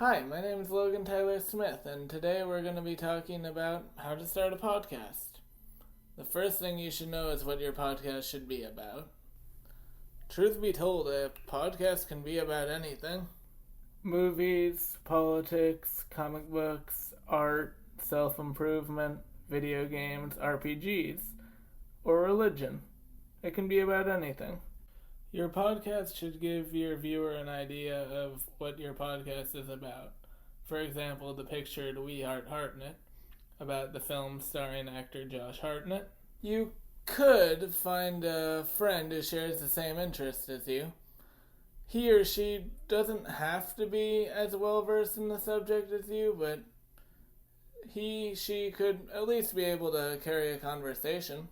Hi, my name is Logan Tyler Smith, and today we're going to be talking about how to start a podcast. The first thing you should know is what your podcast should be about. Truth be told, a podcast can be about anything. Movies, politics, comic books, art, self-improvement, video games, RPGs, or religion. It can be about anything. Your podcast should give your viewer an idea of what your podcast is about. For example, the pictured We Heart Hartnett, about the film starring actor Josh Hartnett. You could find a friend who shares the same interests as you. He or she doesn't have to be as well versed in the subject as you, but she could at least be able to carry a conversation.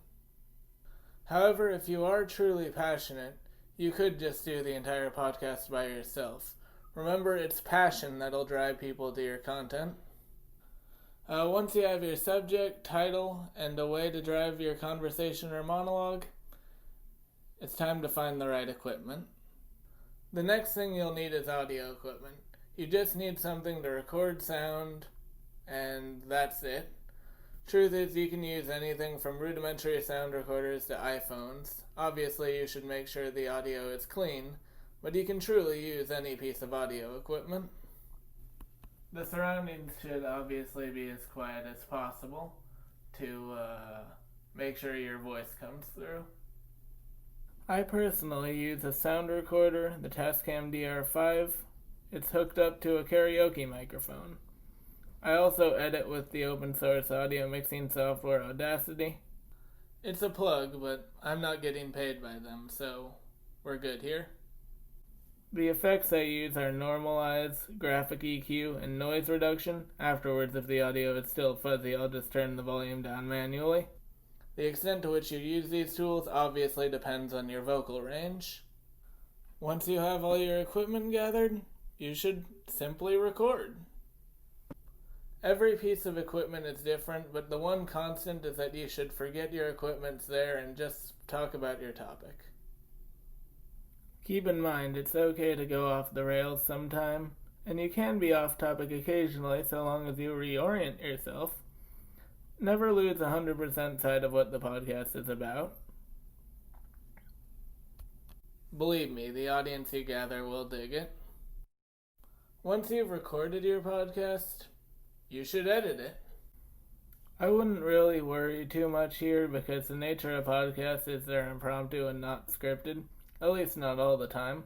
However, if you are truly passionate, you could just do the entire podcast by yourself. Remember, it's passion that'll drive people to your content. Once you have your subject, title, and a way to drive your conversation or monologue, it's time to find the right equipment. The next thing you'll need is audio equipment. You just need something to record sound, and that's it. Truth is, you can use anything from rudimentary sound recorders to iPhones. Obviously, you should make sure the audio is clean, but you can truly use any piece of audio equipment. The surroundings should obviously be as quiet as possible to make sure your voice comes through. I personally use a sound recorder, the Tascam DR5. It's hooked up to a karaoke microphone. I also edit with the open source audio mixing software Audacity. It's a plug, but I'm not getting paid by them, so we're good here. The effects I use are normalize, graphic EQ, and noise reduction. Afterwards, if the audio is still fuzzy, I'll just turn the volume down manually. The extent to which you use these tools obviously depends on your vocal range. Once you have all your equipment gathered, you should simply record. Every piece of equipment is different, but the one constant is that you should forget your equipment's there and just talk about your topic. Keep in mind, it's okay to go off the rails sometime, and you can be off topic occasionally so long as you reorient yourself. Never lose 100% sight of what the podcast is about. Believe me, the audience you gather will dig it. Once you've recorded your podcast, you should edit it. I wouldn't really worry too much here because the nature of podcasts is they're impromptu and not scripted, at least not all the time.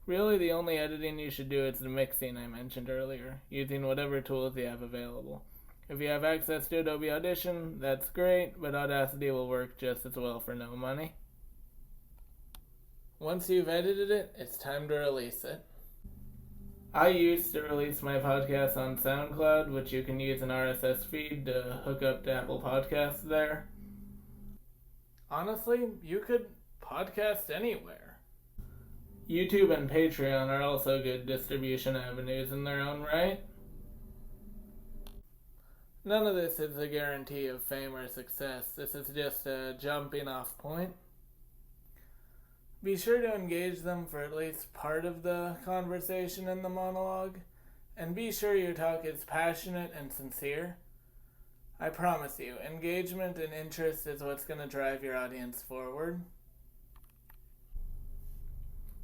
Really, the only editing you should do is the mixing I mentioned earlier, using whatever tools you have available. If you have access to Adobe Audition, that's great, but Audacity will work just as well for no money. Once you've edited it, it's time to release it. I used to release my podcast on SoundCloud, which you can use an RSS feed to hook up to Apple Podcasts there. Honestly, you could podcast anywhere. YouTube and Patreon are also good distribution avenues in their own right. None of this is a guarantee of fame or success. This is just a jumping off point. Be sure to engage them for at least part of the conversation in the monologue, and be sure your talk is passionate and sincere. I promise you, engagement and interest is what's going to drive your audience forward.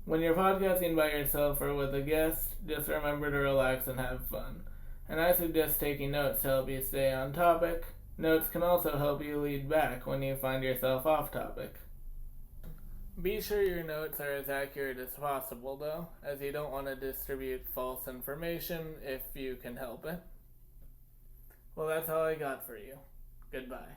When you're podcasting by yourself or with a guest, just remember to relax and have fun. And I suggest taking notes to help you stay on topic. Notes can also help you lead back when you find yourself off topic. Be sure your notes are as accurate as possible, though, as you don't want to distribute false information if you can help it. Well, that's all I got for you. Goodbye.